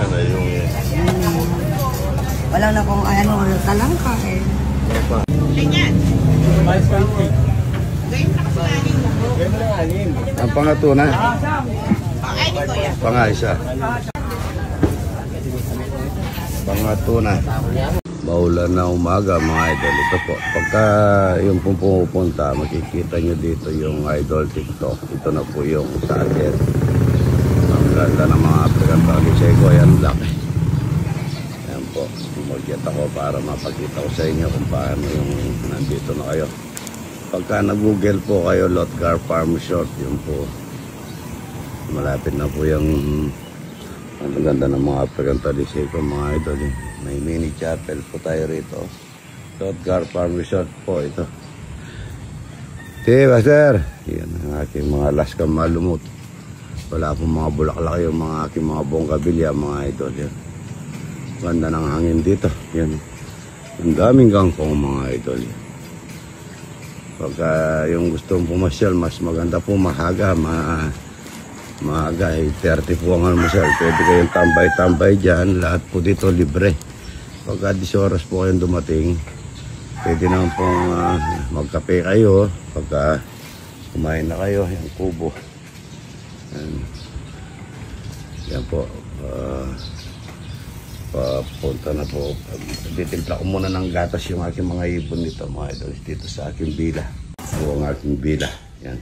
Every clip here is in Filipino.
Ano yung... Wala na kung ano, talangka eh. Ganyan. Ang pangatuna? Ay, di ko yan. Pangaisa. Pangatuna. Maulan na umaga mga idol. Ito po. Pagka yung pumupunta, makikita nyo dito yung idol TikTok. Ito na po yung target. Ang ganda ng mga African Palisego. Ayan, laki. Ayan po. Mag-get ako para mapakita ko sa inyo kung paano yung nandito na kayo. Pagka nag-google po kayo, Lotgar Farm Resort, yun po. Malapit na po yung ang ganda ng mga African Palisego mga idol. May mini chapel po tayo rito. Lotgar Farm Resort po ito. Diba sir? Yan ang aking mga laskang malumot. Wala pong mga bulaklak yung mga aking mga bonggabilya mga idol. Yan. Ganda ng hangin dito. Yan. Ang daming gangkong mga idol. Pagka yung gustong pumasyal, mas maganda po maaga. Maaga ay 30 po ang almusal. Pwede kayong tambay-tambay dyan. Lahat po dito libre. Pagka 10 oras po kayong dumating, pwede naman pong magkape kayo. Pagka kumain na kayo, yung kubo. Yan po. Papunta na po. Ditimpla ko muna ng gatas yung aking mga ibon nito mga idol. Dito sa aking bila. O ang aking bila. Yan.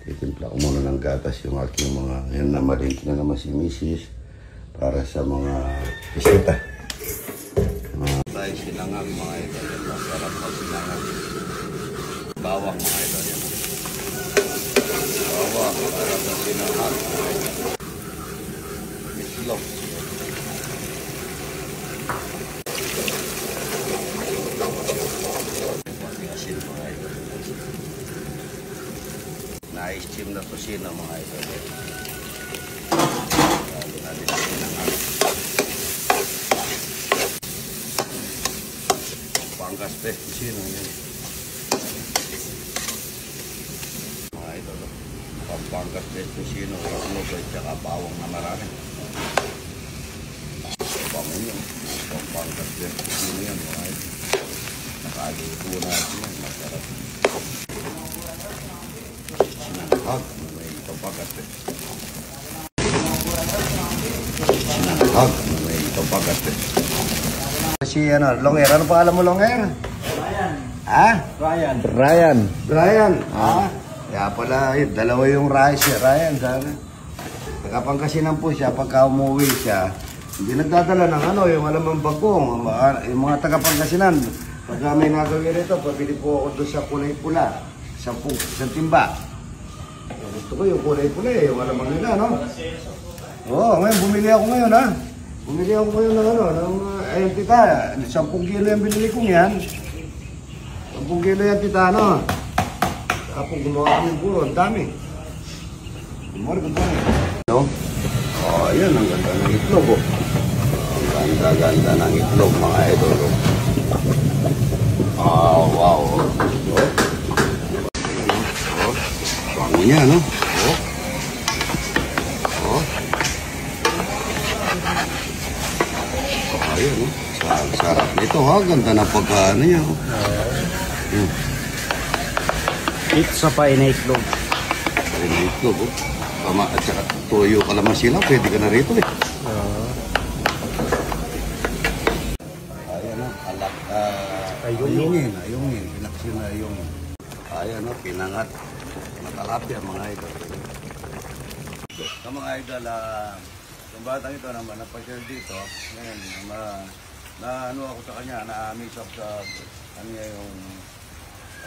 Ditimpla ko muna ng gatas yung aking mga... Yan na marinti na naman si Mrs. Para sa mga bisita. Tayo sinangag mga idol. Masarap na sinangag. Bawang mga idol. Yan. Bawang. Masarap na sinangag mga idol. Islog. Na-steam na kusina mga idol. Lalo na dito sinangag. Pangkas best kusina yan. Mga idol. Pangkas best kusina. Raslog at saka bawang na marami. Bangon yun. Pangkas best kusina yan mga idol. Nakaluto natin yan. Masarap. Sinanghag na may kapagat eh. Sinanghag na may kapagat eh. Si ano, Longer. Ano pangalan mo, Longer? Ryan. Ha? Ryan. Ryan. Ryan. Ha? Kaya pala, dalawa yung Ryan. Sabi. Nagkapangkasinan po siya. Pagka umuwi siya, hindi nagdadala ng ano, yung alamang bagong. Yung mga tagapangkasinan. Pagka may nagawin ito, pabili po ako doon sa kulay pula. Isang timba. Gusto ko yung kulay pula eh, yung alamang nila, no? Oo, ngayon, bumili ako ngayon, ha? Bumili ako ngayon ng ano, ng, ayun tita, 10 kilo yung binili kong yan. 10 kilo yan tita, no? Tapos gumawa kami puro, ang dami. Good morning. No? Oh, ayan, ang ganda ng itlog, oh. Ang ganda ng itlog, mga idol, oh. Oh, wow. Oh. Bango niya, no? Oh. Oh. Ayun, no? Sarap nito, ha? Ganda ng pagkaano niya, oh. Pizza pa inaitlog. Inaitlog, oh. Tama, at saka tuyo kalamansi lang, pwede ka na rito, eh. Ayan, no? Ayungin. Pinaksin na ayungin. Ayan, no? Pinangat. Matalapia, mga idol. Sa mga idol, yung batang ito naman, napasyal dito. Ngayon, ano ako sa kanya, na-miss up sa kanya yung...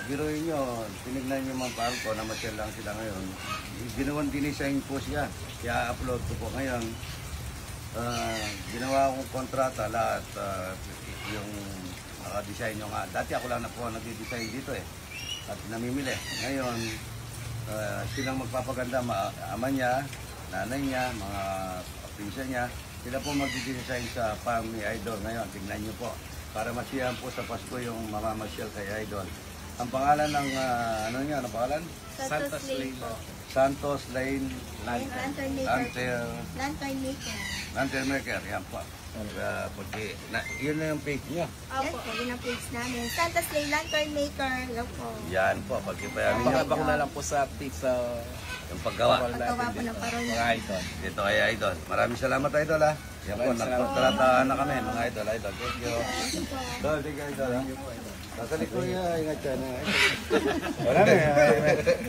Biruin nyo, tinignan nyo mga parang ko, namasyal lang sila ngayon. Ginawan dinisign po siya. Kaya upload ko po ngayon. Ginawa akong kontrata lahat. Yung design nyo nga. Dati ako lang na po nag-design dito eh. At namimili. Ngayon, silang magpapaganda, ama niya, nanay niya, mga pinsan niya. Sila po mag-design sa farm ni Idol ngayon. Tingnan nyo po. Para masiyahan po sa Pasko yung mamamasyal kay Idol. Ang pangalan ng ano niya? Ano pangalan? Santos Lane po. Santos Lane Lantern maker. Lantern maker. Lantern Maker. Yan po. Yun na yung page niya. Yan po, yun ang page namin. Santos Lane Lantern Maker. Yan po. Yan po. Pagkipayamin niya. Pakabang na lang po sa update sa Yung paggawa. Paggawa po ng parol mga niya. idol. Dito ay idol. Maraming salamat idol ha. Yan po. Nagpatrataan na kami mga idol. Idol. Thank you. Idol. Thank you idol ha. Nasa likod niya. Ingat siya na. Wala na.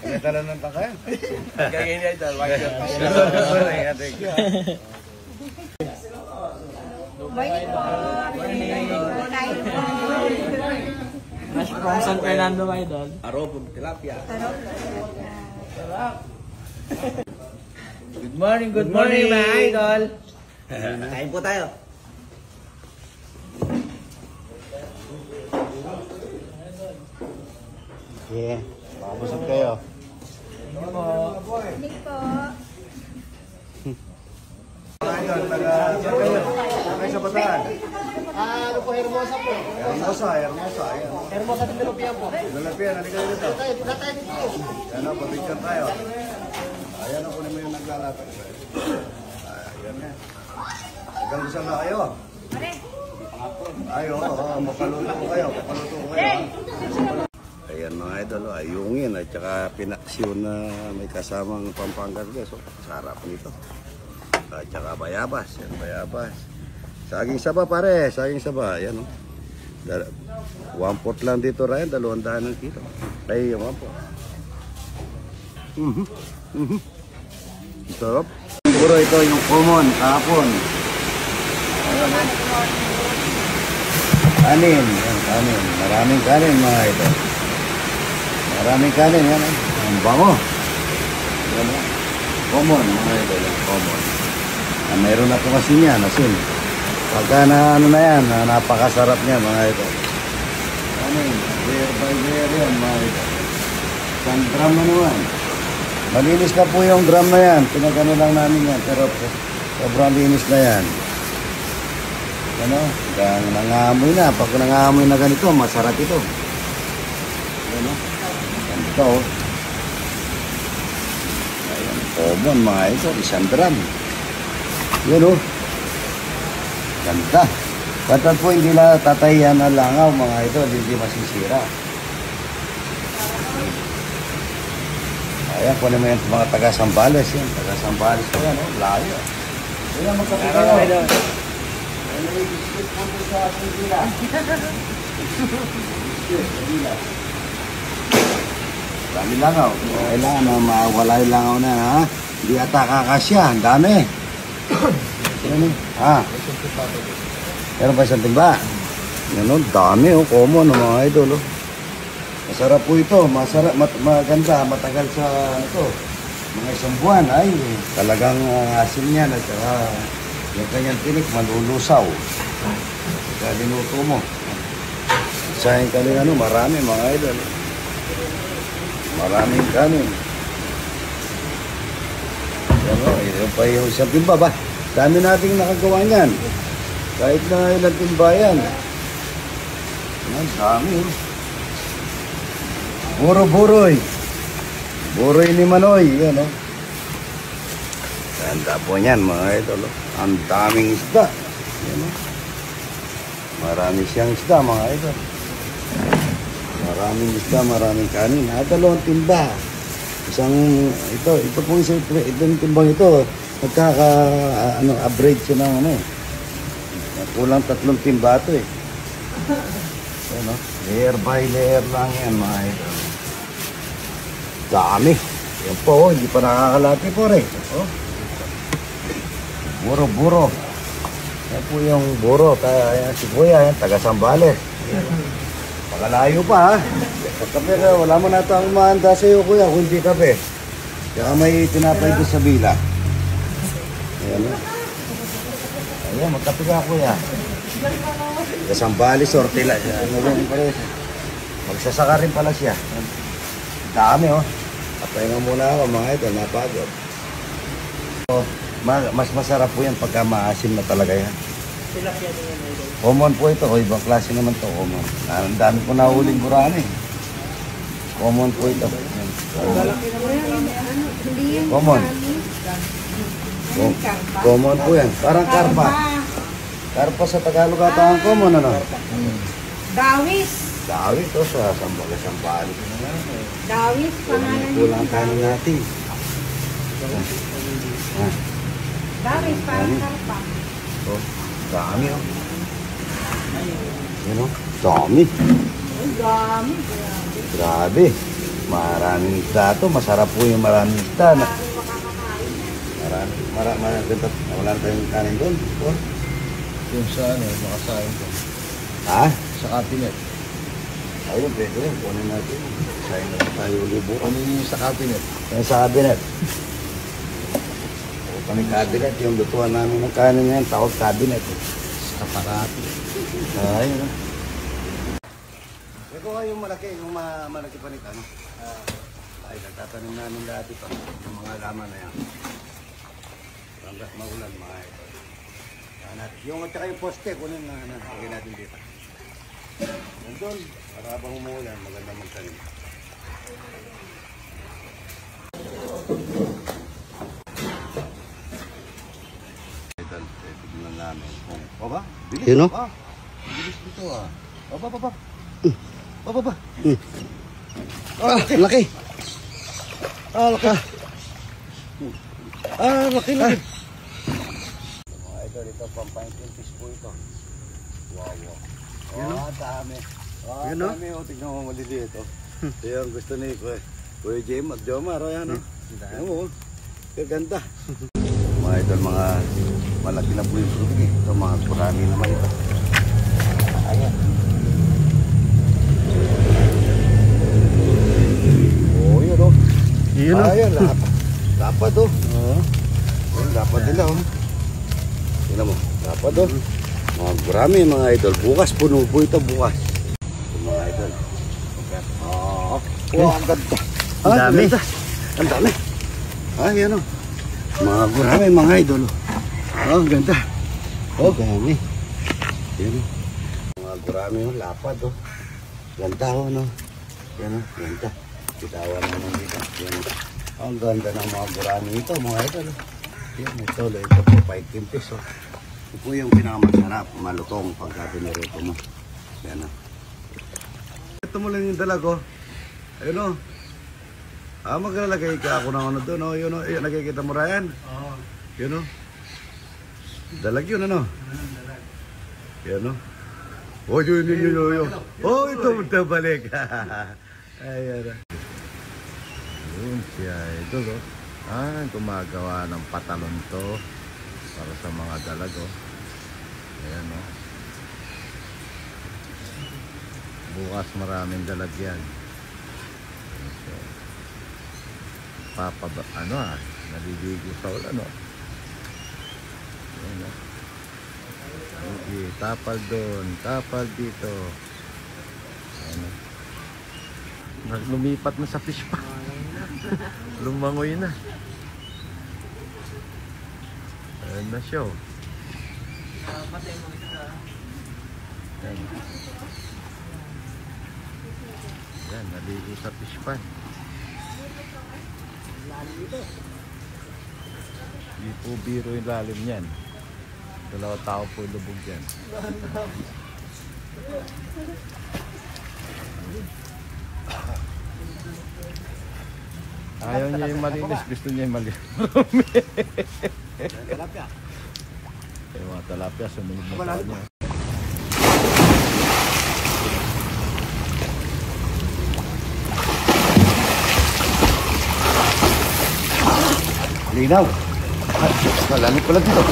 May tala ng takayan. Ganyan niya idol. Thank you. Morning po. Kain po. Fresh from San Fernando, idol. Arobong tilapia. Good morning, mga idol. Kain po tayo. Yeah. Makabusog kayo. Morning po. Ayun, taga sa Bataan. Ano po, Hermosa po. Hermosa. Ayan. Hermosa din Pilopian po. Dalapian, halika dito. Latay dito. Ayan o, pabigyan tayo. Ayan o, kunin mo yung naglalapit. Ayan na. Hanggang gusto na kayo. Ay, oo, mapaluto ko kayo. Ayan mga idol, ayungin at saka pinaksyon na may kasamang Pampangas guys. Sarap nito. At saka bayabas. Yan, bayabas. Saging saba pare, saging saba. Ayan o. 1/4 lang dito Ryan, 200 ng kilo. Ay, yung 1/4. Sarap. Siguro ito yung common, kahapon. Ayan o. Kanin. Yan, kanin. Maraming kanin mga ito. Maraming kanin. Yan o. Ang bango. Yan o. Common mga ito. Common. Mayroon na po kasi niya, asin. Pagka na ano na yan, napakasarap niya mga ito. Kanin. Beer by beer yan mga ito. Isang drum na naman. Malinis na po yung drum na yan. Pinagano lang namin yan. Pero sobrang linis na yan. Ano? Nangamoy na. Pag nangamoy na ganito, masarap ito. Ano? Ganito oh. Ayan. Common mga ito. Isang drum. Yan o. Ganda. Batat po hindi na tatayan na langaw mga ito. Hindi masisira. Ayan, kunin mo yung mga taga-Sambales yan. Taga-Sambales ko yan, oh. Layo. Ayan, magkapit kayo. Ayan, may biscuit po po sa ating dila. Biscuit, dila. Dami langaw. Kailangan na mawala yung langaw na, ha? Hindi ata kakasya. Ang dami. Ano? Ha? Meron pa isang timba? Yan, oh. Dami, oh. Common, oh, mga idol, oh. Masarap po ito, masarap, maganda, matagal sa ito, mga isang buwan, ay talagang asin niya at yung kanyang tinik malulusaw. Kaya linuto mo. Sayang kanin ano, marami mga idol. Maraming kanin. Yan pa yung isang timba ba? Dami nating nakagawa niyan. Kahit na ilang timba yan. Yan, dami oh. Buro-buroy. Buroy ni Manoy. Yan o. Ganda po niyan mga idol. Ang daming isda. Yan o. Marami siyang isda mga idol. Maraming isda, maraming kanin. Dalawang timba. Isang, ito po itong timbang ito. Average siya ng ano eh. Kulang 3 timba ito eh. Yan o. Layer by layer lang yan mga idol. Dami. Yan po, hindi pa nakakalati po rin. Oh. Buro-buro. Yan po yung buro. Si Kuya, yan, taga-Sambales. Pagalayo pa ha. Kape ka, wala mo na ito ang mahanda sa iyo Kuya, kung hindi kape. Kaya may tinapay ko sa bila. Ayan. Ayan, magkape ka Kuya. Taga-Sambales, Ortila. Magsasaka rin pala siya. Dami oh. Papahinga muna ako mga ito, napagod. Mas masarap po yan pagka maasim na talaga yan. Common po ito, o ibang klase naman to common. Ang dami po nahuling buraan eh. Common po ito. Hindi yun. Common. Common po yan. Parang karpa. Karpa sa Tagalog ata ang common, ano? Dawis. Dawit to sa Sambales. Dawis, pangalan niya. Kulang kanin natin. Dawis, parang karpa. Oh, dami oh. Yan oh, dami. Ang dami. Grabe. Maraming isda to. Masarap po yung maraming isda. Maraming wala na tayong kanin doon. Oh. Yung sa ano, makasahin ko. Ha? Sa cabinet. Ayun, pwede rin. Kunin natin. Sayang na tayo libo. Ano yung sa cabinet? Yan sa cabinet. O kami cabinet. Yung lutuan namin ng kanin ngayon, tawag cabinet. Sa kaparati. Ayun oh. Ito yung malaki, yung malaki pa nito. Ano? Ay, nagtatanim namin dati pa. Yung mga laman na yan. Hanggang maulan, mga ito. Yung at saka yung poste, kunin na lagyan natin dito. Nandun, para habang umuulan, maganda magtanim. Ito, tignan namin. O ba? Bilis. Yun o? Bilis dito ah. O ba? Ah, laki. Ah, laki. Ah, laki. Mga ito, dito, pampainting fish po ito. Wow. Oh, dami. Oh, dami. O, tignan mo maliliit. Ito yung gusto ni Kuya Jim at Jomar. O, yan o. Tignan mo. Kaganda. Mga ito, mga malaki na po yung tubig. Ito, mga kurami naman ito. Ayan. Oh, yun o. Yun o. Ayan, lapad o. Ayan, lapad nila o. Tignan mo, lapad o. Mga marami mga idol. Bukas, puno po ito bukas. Ito mga idol. Oh, ang ganda. Ang dami. Ang dami. Ayan o. Mga marami mga idol. Oh, ang ganda. Oh, dami. Ayan o. Mga gurami o, lapad o. Ganda o, no? Yan o, ganda. Bitawan naman dito. Yan o. Ang ganda ng mga gurami ito, mga idol. Yan, ito po, 5 pesos. Ito po yung pinakamasarap, malutong pagka pinarito mo. Yan o. Ito mo lang yung dalag o. Ayun o. Maglalagay ka ako ng ano doon o. Yun o, nakikita mo Ryan? Oo. Yun o. Dalag yun ano? Yan o. Oh, yun. Oh, ito balik. Ayan. Yun siya. Ito, oh. Gumagawa ng patalon to para sa mga dalag, oh. Ayan, oh. Bukas maraming dalag yan. So, naliligo sa ulan, oh. Ayan, oh. Okay, tapal doon, tapal dito. Ano? Lumipat na sa fish pa. Lumangoy na. Ayan na siya. Ayan. Ayan, naligo sa fish pan. Hindi po biro yung lalim niyan. 2 tao po lubog yan. Ayaw niya yung malinis, gusto niya yung malinis. Tilapia. Yung mga talapia, sumunod na sa kanya. Linaw. Malamig pala dito.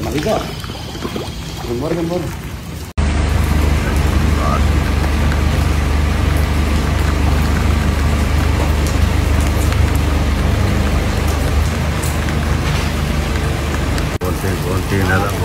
Maliga. Lumbar. Konti na lang.